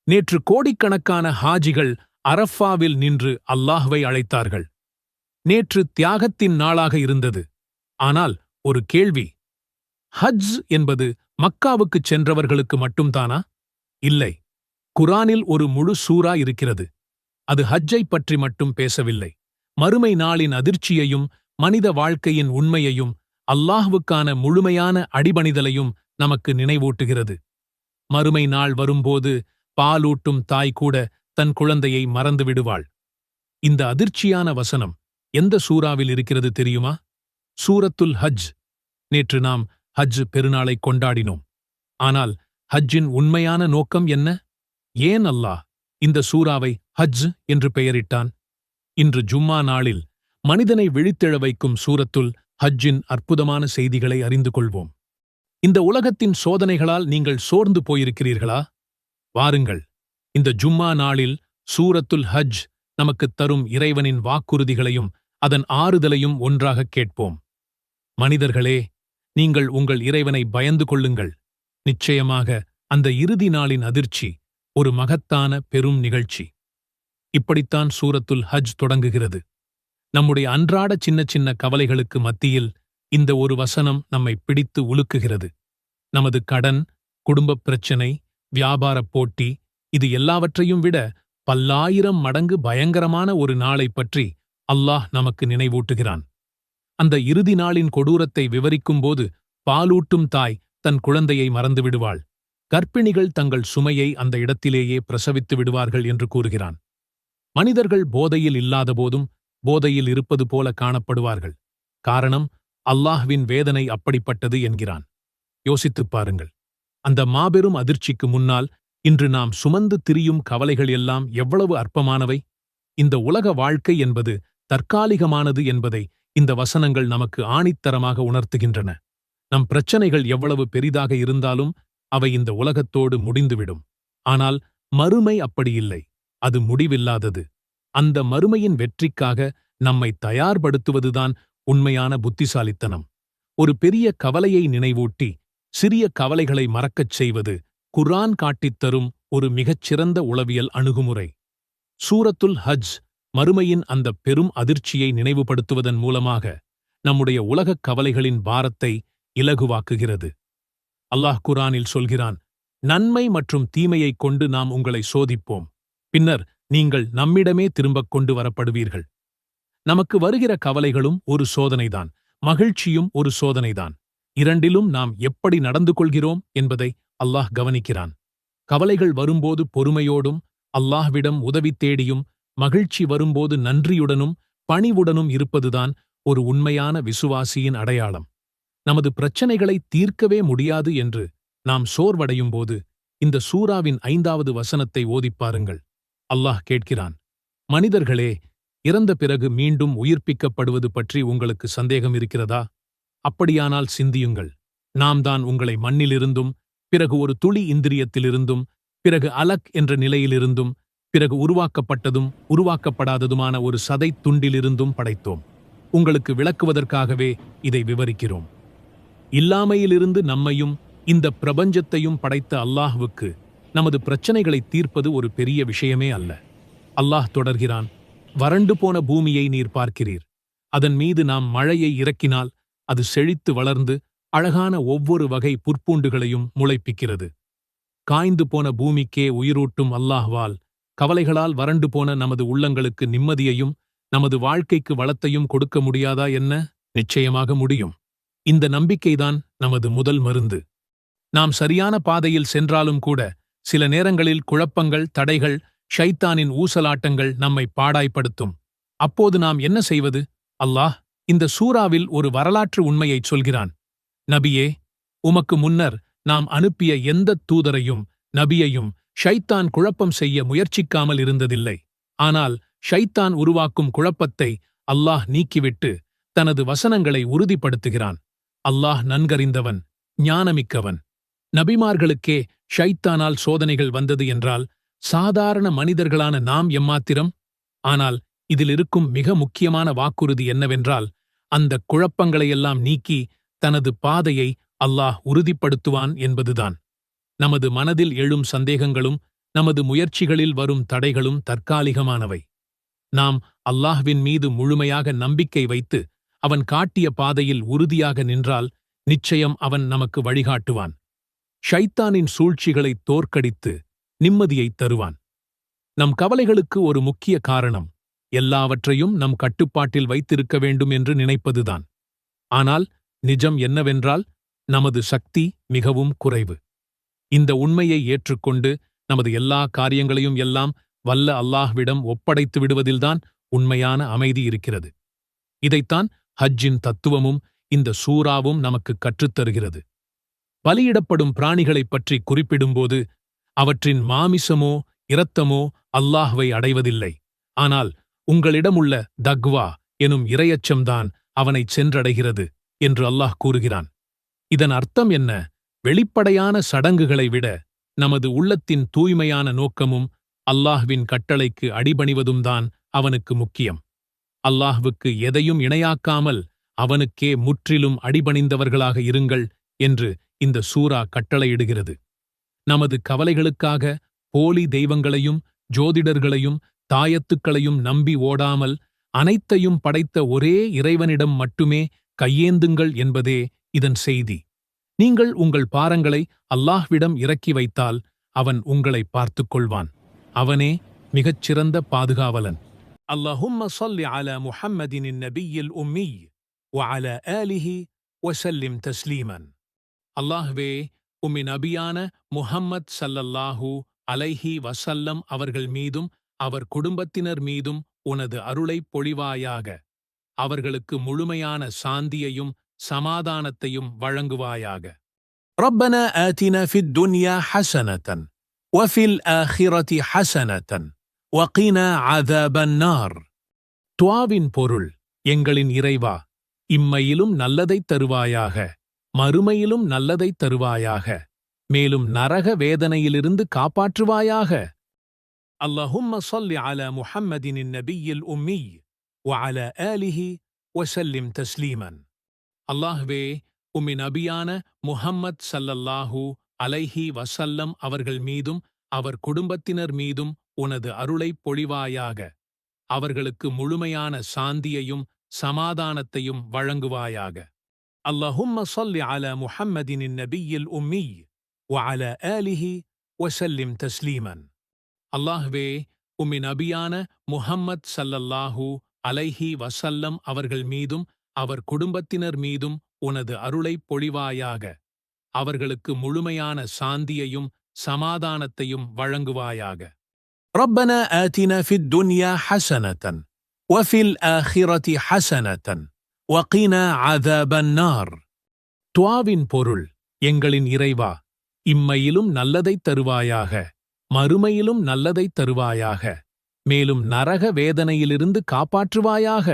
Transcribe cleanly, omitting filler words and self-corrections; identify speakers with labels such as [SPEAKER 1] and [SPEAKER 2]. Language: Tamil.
[SPEAKER 1] நேற்று கோடிக்கணக்கான ஹாஜிகள் அரஃபாவில் நின்று அல்லாஹ்வை அழைத்தார்கள். நேற்று தியாகத்தின் நாளாக இருந்தது. ஆனால் ஒரு கேள்வி, ஹஜ் என்பது மக்காவுக்குச் சென்றவர்களுக்கு மட்டும்தானா? இல்லை. குரானில் ஒரு முழு சூரா இருக்கிறது. அது ஹஜ்ஜை பற்றி மட்டும் பேசவில்லை. மறுமை நாளின் அதிர்ச்சியையும் மனித வாழ்க்கையின் உண்மையையும் அல்லாஹ்வுக்கான முழுமையான அடிபணிதலையும் நமக்கு நினைவூட்டுகிறது. மறுமை நாள் வரும்போது பாலூட்டும் தாய் கூட தன் குழந்தையை மறந்து விடுவாள். இந்த அதிர்ச்சியான வசனம் எந்த சூறாவில் இருக்கிறது தெரியுமா? சூரத்துல் ஹஜ். நேற்று நாம் ஹஜ் பெருநாளை கொண்டாடினோம். ஆனால் ஹஜ்ஜின் உண்மையான நோக்கம் என்ன? ஏன் அல்லாஹ் இந்த சூறாவை ஹஜ் என்று பெயரிட்டான்? இன்று ஜும்மா நாளில் மனிதனை விழித்தெழ வைக்கும் சூரத்துல் ஹஜ்ஜின் அற்புதமான செய்திகளை அறிந்து கொள்வோம். இந்த உலகத்தின் சோதனைகளால் நீங்கள் சோர்ந்து போயிருக்கிறீர்களா? வாருங்கள், இந்த ஜும்மா நாளில் சூரத்துல் ஹஜ் நமக்குத் தரும் இறைவனின் வாக்குறுதிகளையும் அதன் ஆறுதலையும் ஒன்றாகக் கேட்போம். மனிதர்களே, நீங்கள் உங்கள் இறைவனை பயந்து கொள்ளுங்கள். நிச்சயமாக அந்த இறுதி நாளின் அதிர்ச்சி ஒரு மகத்தான பெரும் நிகழ்ச்சி. இப்படித்தான் சூரத்துல் ஹஜ் தொடங்குகிறது. நம்முடைய அன்றாட சின்ன சின்ன கவலைகளுக்கு மத்தியில் இந்த ஒரு வசனம் நம்மை பிடித்து உலுக்குகிறது. நமது கடன், குடும்பப் பிரச்சினை, வியாபாரப் போட்டி, இது எல்லாவற்றையும் விட பல்லாயிரம் மடங்கு பயங்கரமான ஒரு நாளைப் பற்றி அல்லாஹ் நமக்கு நினைவூட்டுகிறான். அந்த இறுதி நாளின் கொடூரத்தை விவரிக்கும்போது பாலூட்டும் தாய் தன் குழந்தையை மறந்துவிடுவாள். கர்ப்பிணிகள் தங்கள் சுமையை அந்த இடத்திலேயே பிரசவித்து விடுவார்கள் என்று கூறுகிறான். மனிதர்கள் போதையில் இல்லாதபோதும் போதையில் இருப்பது போல காணப்படுவார்கள். காரணம், அல்லாஹ்வின் வேதனை அப்படிப்பட்டது என்கிறான். யோசித்துப் பாருங்கள். அந்த மாபெரும் அதிர்ச்சிக்கு முன்னால் இன்று நாம் சுமந்து திரியும் கவலைகள் எல்லாம் எவ்வளவு அற்பமானவை! இந்த உலக வாழ்க்கை என்பது தற்காலிகமானது என்பதை இந்த வசனங்கள் நமக்கு ஆணித்தரமாக உணர்த்துகின்றன. நம் பிரச்சனைகள் எவ்வளவு பெரிதாக இருந்தாலும் அவை இந்த உலகத்தோடு முடிந்துவிடும். ஆனால் மறுமை அப்படியில்லை. அது முடிவில்லாதது. அந்த மறுமையின் வெற்றிக்காக நம்மை தயார்படுத்துவதுதான் உண்மையான புத்திசாலித்தனம். ஒரு பெரிய கவலையை நினைவூட்டி சிறிய கவலைகளை மறக்கச் செய்வது குர்ஆன் காட்டித்தரும் ஒரு மிகச்சிறந்த உளவியல் அணுகுமுறை. சூரத்துல் ஹஜ் மறுமையின் அந்த பெரும் அதிர்ச்சியை நினைவுபடுத்துவதன் மூலமாக நம்முடைய உலகக் கவலைகளின் பாரத்தை இலகுவாக்குகிறது. அல்லாஹ் குர்ஆனில் சொல்கிறான், நன்மை மற்றும் தீமையைக் கொண்டு நாம் உங்களை சோதிப்போம். பின்னர் நீங்கள் நம்மிடமே திரும்பக் கொண்டு வரப்படுவீர்கள். நமக்கு வருகிற கவலைகளும் ஒரு சோதனைதான், மகிழ்ச்சியும் ஒரு சோதனைதான். இரண்டிலும் நாம் எப்படி நடந்து கொள்கிறோம் என்பதை அல்லாஹ் கவனிக்கிறான். கவலைகள் வரும்போது பொறுமையோடும் அல்லாஹ்விடம் உதவி தேடியும், மகிழ்ச்சி வரும்போது நன்றியுடனும் பணிவுடனும் இருப்பதுதான் ஒரு உண்மையான விசுவாசியின் அடையாளம். நமது பிரச்சனைகளை தீர்க்கவே முடியாது என்று நாம் சோர்வடையும்போது இந்த சூராவின் 5வது வசனத்தை ஓதிப்பாருங்கள். அல்லாஹ் கேட்கிறான், மனிதர்களே, இறந்த பிறகு மீண்டும் உயிர்ப்பிக்கப்படுவது பற்றி உங்களுக்கு சந்தேகம் இருக்கிறதா? அப்படியானால் சிந்தியுங்கள். நாம் தான் உங்களை மண்ணிலிருந்தும், பிறகு ஒரு துளி இந்திரியத்திலிருந்தும், பிறகு அலக் என்ற நிலையிலிருந்தும், பிறகு உருவாக்கப்பட்டதும் உருவாக்கப்படாததுமான ஒரு சதைத் துண்டிலிருந்தும் படைத்தோம். உங்களுக்கு விளக்குவதற்காகவே இதை விவரிக்கிறோம். இல்லாமையிலிருந்து நம்மையும் இந்த பிரபஞ்சத்தையும் படைத்த அல்லாஹ்வுக்கு நமது பிரச்சனைகளை தீர்ப்பது ஒரு பெரிய விஷயமே அல்ல. அல்லாஹ் தொடர்கிறான், வறண்டு போன பூமியை நீர் பார்க்கிறீர். அதன் மீது நாம் மழையை இறக்கினால் அது செழித்து வளர்ந்து அழகான ஒவ்வொரு வகை புற்பூண்டுகளையும் முளைப்பிக்கிறது. காய்ந்து போன பூமிக்கே உயிரூட்டும் அல்லாஹ்வால் கவலைகளால் வறண்டு போன நமது உள்ளங்களுக்கு நிம்மதியையும் நமது வாழ்க்கைக்கு வளத்தையும் கொடுக்க முடியாதா என்ன? நிச்சயமாக முடியும். இந்த நம்பிக்கைதான் நமது முதல் மருந்து. நாம் சரியான பாதையில் சென்றாலும் கூட சில நேரங்களில் குழப்பங்கள், தடைகள், ஷைத்தானின் ஊசலாட்டங்கள் நம்மை பாடாய்ப்படுத்தும். அப்போது நாம் என்ன செய்வது? அல்லாஹ் இந்த சூராவில் ஒரு வரலாற்று உண்மையைச் சொல்கிறான். நபியே, உமக்கு முன்னர் நாம் அனுப்பிய எந்தத் தூதரையும் நபியையும் ஷைத்தான் குழப்பம் செய்ய முயற்சிக்காமல் இருந்ததில்லை. ஆனால் ஷைத்தான் உருவாக்கும் குழப்பத்தை அல்லாஹ் நீக்கிவிட்டு தனது வசனங்களை உறுதிப்படுத்துகிறான். அல்லாஹ் நன்கறிந்தவன், ஞானமிக்கவன். நபிமார்களுக்கே ஷைத்தானால் சோதனைகள் வந்தது என்றால் சாதாரண மனிதர்களான நாம் எம்மாத்திரம்? ஆனால் இதில் இருக்கும் மிக முக்கியமான வாக்குறுதி என்னவென்றால், அந்த குழப்பங்களையெல்லாம் நீக்கி தனது பாதையை அல்லாஹ் உறுதிப்படுத்துவான் என்பதுதான். நமது மனதில் எழும் சந்தேகங்களும் நமது முயற்சிகளில் வரும் தடைகளும் தற்காலிகமானவை. நாம் அல்லாஹ்வின் மீது முழுமையாக நம்பிக்கை வைத்து அவன் காட்டிய பாதையில் உறுதியாக நின்றால் நிச்சயம் அவன் நமக்கு வழிகாட்டுவான். ஷைத்தானின் சூழ்ச்சிகளை தோற்கடித்து நிம்மதியைத் தருவான். நம் கவலைகளுக்கு ஒரு முக்கிய காரணம் எல்லாவற்றையும் நம் கட்டுப்பாட்டில் வைத்திருக்க வேண்டும் என்று நினைப்பதுதான். ஆனால் நிஜம் என்னவென்றால் நமது சக்தி மிகவும் குறைவு. இந்த உண்மையை ஏற்றுக்கொண்டு நமது எல்லா காரியங்களையும் எல்லாம் வல்ல அல்லாஹ்விடம் ஒப்படைத்து விடுவதில்தான் உண்மையான அமைதி இருக்கிறது. இதைத்தான் ஹஜ்ஜின் தத்துவமும் இந்த சூராவும் நமக்கு கற்றுத்தருகிறது. பலியிடப்படும் பிராணிகளைப் பற்றி குறிப்பிடும்போது அவற்றின் மாமிசமோ இரத்தமோ அல்லாஹ்வை அடைவதில்லை. ஆனால் உங்களிடமுள்ள தக்வா எனும் இரையச்சம்தான் அவனைச் சென்றடைகிறது என்று அல்லாஹ் கூறுகிறான். இதன் அர்த்தம் என்ன? வெளிப்படையான சடங்குகளை விட நமது உள்ளத்தின் தூய்மையான நோக்கமும் அல்லாஹ்வின் கட்டளைக்கு அடிபணிவதும்தான் அவனுக்கு முக்கியம். அல்லாஹ்வுக்கு எதையும் இணையாக்காமல் அவனுக்கே முற்றிலும் அடிபணிந்தவர்களாக இருங்கள் என்று இந்த சூரா கட்டளையிடுகிறது. நமது கவலைகளுக்காக போலி தெய்வங்களையும் ஜோதிடர்களையும் தாயத்துக்களையும் நம்பி ஓடாமல் அனைத்தையும் படைத்த ஒரே இறைவனிடம் மட்டுமே கையேந்துங்கள் என்பதே இதன் செய்தி. நீங்கள் உங்கள் பாரங்களை அல்லாஹ்விடம் இறக்கி வைத்தால் அவன் உங்களை பார்த்துக் கொள்வான். அவனே மிகச்சிறந்த பாதுகாவலன். அல்லாஹும்ம ஸல்லி அலா முஹம்மதின் நபியில் உம்மி வஅலா ஆலிஹி வஸல்லிம் தஸ்லீமன். அல்லாஹ்வே, உம்மி நபியான முஹம்மத் ஸல்லல்லாஹு அலைஹி வஸல்லம் அவர்கள் மீதும் அவர் குடும்பத்தினர் மீதும் உனது அருளைப் பொழிவாயாக. அவர்களுக்கு முழுமையான சாந்தியையும் சமாதானத்தையும் வழங்குவாயாக. ரப்பனா ஆதினா ஃபித் துன்யா ஹஸனதன் வஃபில் ஆখিরাতি ஹஸனதன் வகினா அஸாபன் நார். துஆவின் பொருள்: எங்களின் இறைவா, இம்மையிலும் நல்லதைத் தருவாயாக, மறுமையிலும் நல்லதைத் தருவாயாக, மேலும் நரக வேதனையிலிருந்து காப்பாற்றுவாயாக. அல்லாஹும்ம ஸல்லி அலா முஹம்மதின் நபியில் உம்மி வஅலா ஆலிஹி வஸல்லிம் தஸ்லீமன். அல்லாஹ்வே, உம்மி நபியான முஹம்மத் ஸல்லல்லாஹு அலைஹி வஸல்லம் அவர்கள் மீதும் அவர் குடும்பத்தினர் மீதும் உனது அருளைப் பொழிவாயாக. அவர்களுக்கு முழுமையான சாந்தியையும் சமாதானத்தையும் வழங்குவாயாக. அல்லாஹும்ம ஸல்லி அலா முஹம்மதின் நபியில் உம்மி வஅலா ஆலிஹி வஸல்லிம் தஸ்லீமன். அல்லாஹ்வே, உம்மி நபியான முஹம்மத் ஸல்லல்லாஹு அலைஹி வஸல்லம் அவர்கள் மீதும் அவர் குடும்பத்தினர் மீதும் உனது அருளைப் பொழிவாயாக. அவர்களுக்கு முழுமையான சாந்தியையும் சமாதானத்தையும் வழங்குவாயாக. ரப்பனா ஆதினா ஃபித் துன்யா ஹஸனதன் வஃபில் ஆখিরাতি ஹஸனதன் வகினா அஸாபன் நார். துஆவின் பொருள்: எங்களின் இறைவா, இம்மையிலும் நல்லதைத் தருவாயாக, மறுமையிலும் நல்லதைத் தருவாயாக, மேலும் நரக வேதனையிலிருந்து காப்பாற்றுவாயாக.